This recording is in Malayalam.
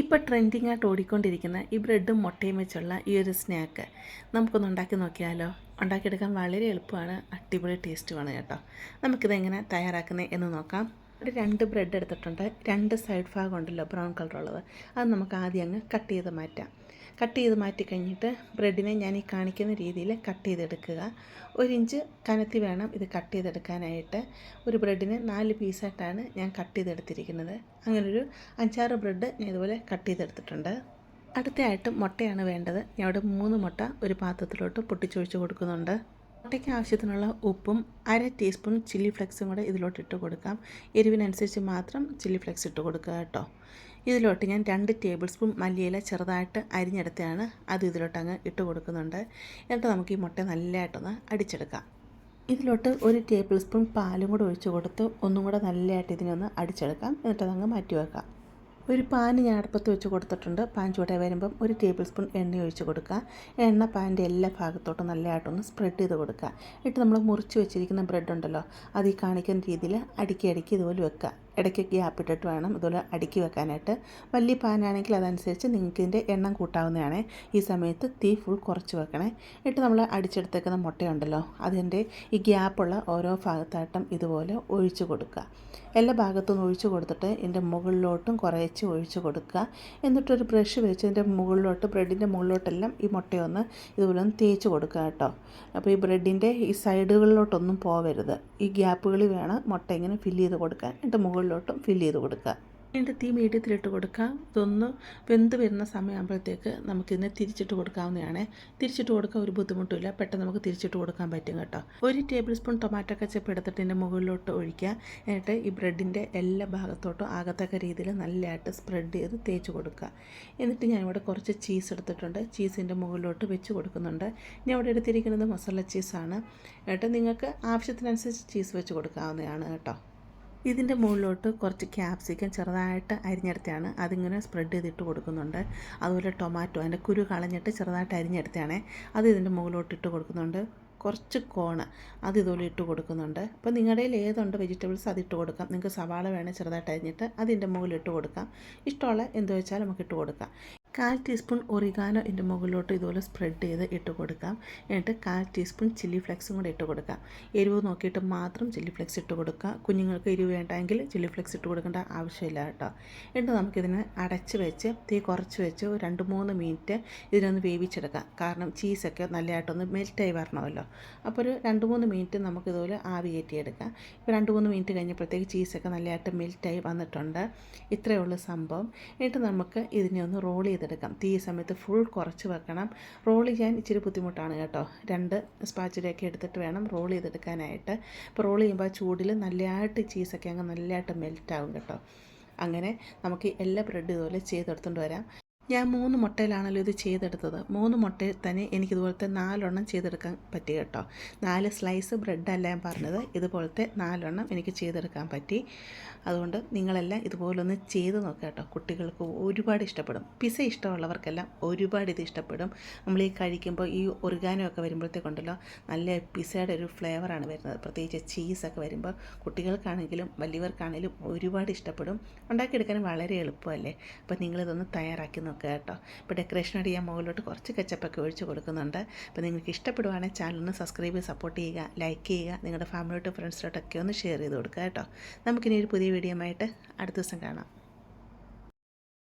ഇപ്പോൾ ട്രെൻഡിങ് ആയിട്ട് ഓടിക്കൊണ്ടിരിക്കുന്ന ഈ ബ്രെഡും മുട്ടയും വെച്ചുള്ള ഈ ഒരു സ്നാക്ക് നമുക്കൊന്ന് ഉണ്ടാക്കി നോക്കിയാലോ. ഉണ്ടാക്കിയെടുക്കാൻ വളരെ എളുപ്പമാണ്, അടിപൊളി ടേസ്റ്റുമാണ് കേട്ടോ. നമുക്കിതെങ്ങനെ തയ്യാറാക്കുന്നത് എന്ന് നോക്കാം. ഒരു 2 ബ്രെഡ് എടുത്തിട്ടുണ്ട്. 2 സൈഡ് ഭാഗം ഉണ്ടല്ലോ ബ്രൗൺ കളറുള്ളത്, അത് നമുക്ക് ആദ്യം അങ്ങ് കട്ട് ചെയ്ത് മാറ്റാം. കട്ട് ചെയ്ത് മാറ്റി കഴിഞ്ഞിട്ട് ബ്രെഡിനെ ഞാൻ ഈ കാണിക്കുന്ന രീതിയിൽ കട്ട് ചെയ്തെടുക്കുക. 1 ഇഞ്ച് കനത്തി വേണം ഇത് കട്ട് ചെയ്തെടുക്കാനായിട്ട്. ഒരു ബ്രെഡിന് 4 പീസായിട്ടാണ് ഞാൻ കട്ട് ചെയ്തെടുത്തിരിക്കുന്നത്. അങ്ങനൊരു 5-6 ബ്രെഡ് ഞാൻ ഇതുപോലെ കട്ട് ചെയ്തെടുത്തിട്ടുണ്ട്. അടുത്തയായിട്ട് മുട്ടയാണ് വേണ്ടത്. ഞാൻ ഇവിടെ 3 മുട്ട ഒരു പാത്രത്തിലോട്ട് പൊട്ടിച്ചൊഴിച്ച് കൊടുക്കുന്നുണ്ട്. മുട്ടയ്ക്ക് ആവശ്യത്തിനുള്ള ഉപ്പും 1/2 ടീസ്പൂൺ ചില്ലി ഫ്ലെക്സും കൂടെ ഇതിലോട്ട് ഇട്ട് കൊടുക്കാം. എരിവിനനുസരിച്ച് മാത്രം ചില്ലി ഫ്ലെക്സ് ഇട്ട് കൊടുക്കുക കേട്ടോ. ഇതിലോട്ട് ഞാൻ 2 ടേബിൾ സ്പൂൺ മല്ലിയില ചെറുതായിട്ട് അരിഞ്ഞെടുത്താണ് അത് ഇതിലോട്ട് അങ്ങ് ഇട്ട് കൊടുക്കുന്നുണ്ട്. എന്നിട്ട് നമുക്ക് ഈ മുട്ട നല്ലതായിട്ടൊന്ന് അടിച്ചെടുക്കാം. ഇതിലോട്ട് 1 ടേബിൾ സ്പൂൺ പാലും കൂടെ ഒഴിച്ച് കൊടുത്ത് ഒന്നും കൂടെ നല്ലതായിട്ട് ഇതിനൊന്ന് അടിച്ചെടുക്കാം. എന്നിട്ട് അതങ്ങ് മാറ്റി വെക്കാം. ഒരു പാൻ ഞാൻ അടുപ്പത്ത് വെച്ച് കൊടുത്തിട്ടുണ്ട്. പാൻ ചൂടായി വരുമ്പം 1 ടേബിൾ സ്പൂൺ എണ്ണ ഒഴിച്ച് കൊടുക്കുക. എണ്ണ പാനിൻ്റെ എല്ലാ ഭാഗത്തോട്ടും നല്ലതായിട്ടൊന്ന് സ്പ്രെഡ് ചെയ്ത് കൊടുക്കുക. എന്നിട്ട് നമ്മൾ മുറിച്ച് വെച്ചിരിക്കുന്ന ബ്രെഡ് ഉണ്ടല്ലോ, അത് ഈ കാണിക്കുന്ന രീതിയിൽ അടുക്കി ഇതുപോലെ വെക്കുക. ഇടയ്ക്ക് ഗ്യാപ്പ് ഇട്ടിട്ട് വേണം ഇതുപോലെ അടുക്കി വെക്കാനായിട്ട്. വലിയ പാനാണെങ്കിൽ അതനുസരിച്ച് നിങ്ങൾക്ക് ഇതിൻ്റെ എണ്ണം കൂട്ടാവുന്നതാണ്. ഈ സമയത്ത് തീ ഫുൾ കുറച്ച് വെക്കണേ. എന്നിട്ട് നമ്മൾ അടിച്ചെടുത്തേക്കുന്ന മുട്ടയുണ്ടല്ലോ, അതിൻ്റെ ഈ ഗ്യാപ്പുള്ള ഓരോ ഭാഗത്തായിട്ടും ഇതുപോലെ ഒഴിച്ച് കൊടുക്കുക. എല്ലാ ഭാഗത്തും ഒഴിച്ച് കൊടുത്തിട്ട് ഇതിൻ്റെ മുകളിലോട്ടും കുറേശ്ശെ ഒഴിച്ച് കൊടുക്കുക. എന്നിട്ടൊരു ബ്രഷ് വെച്ച് ഇതിൻ്റെ മുകളിലോട്ട് ബ്രെഡിൻ്റെ മുകളിലോട്ടെല്ലാം ഈ മുട്ടയൊന്ന് ഇതുപോലെ ഒന്ന് തേച്ച് കൊടുക്കുക കേട്ടോ. അപ്പോൾ ഈ ബ്രെഡിൻ്റെ ഈ സൈഡുകളിലോട്ടൊന്നും പോവരുത്. ഈ ഗ്യാപ്പുകളിൽ വേണം മുട്ട ഇങ്ങനെ ഫില്ല് ചെയ്ത് കൊടുക്കാൻ. എന്നിട്ട് മുകളിലോട്ടും ഫില്ല് ചെയ്ത് കൊടുക്കുക. എന്നിട്ട് തീ മീഡിയത്തിലിട്ട് കൊടുക്കുക. ഇതൊന്ന് വെന്ത് വരുന്ന സമയമാകുമ്പോഴത്തേക്ക് നമുക്കിതിനെ തിരിച്ചിട്ട് കൊടുക്കാവുന്നതാണ്. തിരിച്ചിട്ട് കൊടുക്കാൻ ഒരു ബുദ്ധിമുട്ടില്ല, പെട്ടെന്ന് നമുക്ക് തിരിച്ചിട്ട് കൊടുക്കാൻ പറ്റും കേട്ടോ. 1 ടേബിൾ സ്പൂൺ ടൊമാറ്റോ കെച്ചപ്പ് എടുത്തിട്ട് ഇതിൻ്റെ മുകളിലോട്ട് ഒഴിക്കുക. എന്നിട്ട് ഈ ബ്രെഡിൻ്റെ എല്ലാ ഭാഗത്തോട്ടും ആകത്തക്ക രീതിയിൽ നല്ലതായിട്ട് സ്പ്രെഡ് ചെയ്ത് തേച്ച് കൊടുക്കുക. എന്നിട്ട് ഞാനിവിടെ കുറച്ച് ചീസ് എടുത്തിട്ടുണ്ട്. ചീസിൻ്റെ മുകളിലോട്ട് വെച്ച് കൊടുക്കുന്നുണ്ട്. ഞാൻ ഇവിടെ എടുത്തിരിക്കുന്നത് മസാല ചീസാണ്. എന്നിട്ട് നിങ്ങൾക്ക് ആവശ്യത്തിനനുസരിച്ച് ചീസ് വെച്ച് കൊടുക്കാവുന്നതാണ് കേട്ടോ. ഇതിൻ്റെ മുകളിലോട്ട് കുറച്ച് ക്യാപ്സിക്കം ചെറുതായിട്ട് അരിഞ്ഞെടുത്താണ് അതിങ്ങനെ സ്പ്രെഡ് ചെയ്തിട്ട് കൊടുക്കുന്നുണ്ട്. അതുപോലെ ടൊമാറ്റോ അതിൻ്റെ കുരു കളഞ്ഞിട്ട് ചെറുതായിട്ട് അരിഞ്ഞെടുത്തതാണ് അത് ഇതിൻ്റെ മുകളിലോട്ട് ഇട്ട് കൊടുക്കുന്നുണ്ട്. കുറച്ച് കോണ് അത് ഇതുപോലെ ഇട്ട് കൊടുക്കുന്നുണ്ട്. അപ്പോൾ നിങ്ങളുടെ കയ്യിൽ ഏതുണ്ട് വെജിറ്റബിൾസ് അതിട്ട് കൊടുക്കാം. നിങ്ങൾക്ക് സവാള വേണേൽ ചെറുതായിട്ട് അരിഞ്ഞിട്ട് അതിൻ്റെ മുകളിൽ ഇട്ട് കൊടുക്കാം. ഇഷ്ടമുള്ള എന്ത് വെച്ചാൽ നമുക്ക് ഇട്ട് കൊടുക്കാം. 1/4 ടീസ്പൂൺ ഒറിഗാനോ ഇതിൻ്റെ മുകളിലോട്ട് ഇതുപോലെ സ്പ്രെഡ് ചെയ്ത് ഇട്ട് കൊടുക്കാം. എന്നിട്ട് 1/4 ടീസ്പൂൺ ചില്ലി ഫ്ലെക്സും കൂടെ ഇട്ട് കൊടുക്കാം. എരിവ് നോക്കിയിട്ട് മാത്രം ചില്ലി ഫ്ലെക്സ് ഇട്ട് കൊടുക്കുക. കുഞ്ഞുങ്ങൾക്ക് എരിവ് വേണ്ടെങ്കിൽ ചില്ലി ഫ്ലെക്സ് ഇട്ട് കൊടുക്കേണ്ട ആവശ്യമില്ല കേട്ടോ. എന്നിട്ട് നമുക്കിതിനെ അടച്ച് വെച്ച് തീ കുറച്ച് വെച്ച് ഒരു 2-3 മിനിറ്റ് ഇതിനൊന്ന് വേവിച്ചെടുക്കാം. കാരണം ചീസൊക്കെ നല്ലതായിട്ടൊന്ന് മെൽറ്റായി വരണമല്ലോ. അപ്പോൾ ഒരു 2-3 മിനിറ്റ് നമുക്കിതുപോലെ ആവി കയറ്റിയെടുക്കാം. ഇപ്പോൾ 2-3 മിനിറ്റ് കഴിഞ്ഞപ്പോഴത്തേക്ക് ചീസൊക്കെ നല്ലതായിട്ട് മെൽറ്റായി വന്നിട്ടുണ്ട്. ഇത്രയേ ഉള്ളൂ സംഭവം. എന്നിട്ട് നമുക്ക് ഇതിനെ ഒന്ന് റോൾ ചെയ്തെടുക്കാം. തീ സമയത്ത് ഫുൾ കുറച്ച് വെക്കണം. റോൾ ചെയ്യാൻ ഇച്ചിരി ബുദ്ധിമുട്ടാണ് കേട്ടോ. 2 സ്പാച്ചിലൊക്കെ എടുത്തിട്ട് വേണം റോൾ ചെയ്തെടുക്കാനായിട്ട്. ഇപ്പോൾ റോൾ ചെയ്യുമ്പോൾ ആ ചൂടിൽ നല്ലതായിട്ട് ചീസൊക്കെ അങ്ങ് നല്ലതായിട്ട് മെൽറ്റാവും കേട്ടോ. അങ്ങനെ നമുക്ക് എല്ലാ ബ്രെഡ് ഇതുപോലെ ചെയ്തെടുത്തുകൊണ്ട് വരാം. ഞാൻ 3 മുട്ടയിലാണല്ലോ ഇത് ചെയ്തെടുത്തത്. 3 മുട്ടയിൽ തന്നെ എനിക്കിതുപോലത്തെ 4 എണ്ണം ചെയ്തെടുക്കാൻ പറ്റി കേട്ടോ. 4 സ്ലൈസ് ബ്രെഡല്ല ഞാൻ പറഞ്ഞത്, ഇതുപോലത്തെ 4 എണ്ണം എനിക്ക് ചെയ്തെടുക്കാൻ പറ്റി. അതുകൊണ്ട് നിങ്ങളെല്ലാം ഇതുപോലൊന്ന് ചെയ്ത് നോക്കുക കേട്ടോ. കുട്ടികൾക്ക് ഒരുപാട് ഇഷ്ടപ്പെടും. പിസ്സ ഇഷ്ടമുള്ളവർക്കെല്ലാം ഒരുപാട് ഇത് ഇഷ്ടപ്പെടും. നമ്മൾ ഈ കഴിക്കുമ്പോൾ ഈ ഒറിഗാനോ ഒക്കെ വരുമ്പോഴത്തേക്കുണ്ടല്ലോ നല്ല പിസ്സയുടെ ഒരു ഫ്ലേവറാണ് വരുന്നത്. പ്രത്യേകിച്ച് ചീസൊക്കെ വരുമ്പോൾ കുട്ടികൾക്കാണെങ്കിലും വലിയവർക്കാണെങ്കിലും ഒരുപാട് ഇഷ്ടപ്പെടും. ഉണ്ടാക്കിയെടുക്കാനും വളരെ എളുപ്പമല്ലേ. അപ്പോൾ നിങ്ങളിതൊന്ന് തയ്യാറാക്കി നോക്കുക കേട്ടോ. ഇപ്പോൾ ഡെക്കറേഷനായിട്ട് ഞാൻ മുകളിലോട്ട് കുറച്ച് കെച്ചപ്പൊക്കെ ഒഴിച്ച് കൊടുക്കുന്നുണ്ട്. അപ്പോൾ നിങ്ങൾക്ക് ഇഷ്ടപ്പെടുവാണെങ്കിൽ ചാനലിന് സബ്സ്ക്രൈബ് ചെയ്ത് സപ്പോർട്ട് ചെയ്യുക, ലൈക്ക് ചെയ്യുക, നിങ്ങളുടെ ഫാമിലിയോട്ട് ഫ്രണ്ട്സിലോട്ടൊക്കെ ഒന്ന് ഷെയർ ചെയ്ത് കൊടുക്കുക കേട്ടോ. നമുക്കിനി ഒരു പുതിയ വീഡിയോ ആയിട്ട് അടുത്ത ദിവസം കാണാം.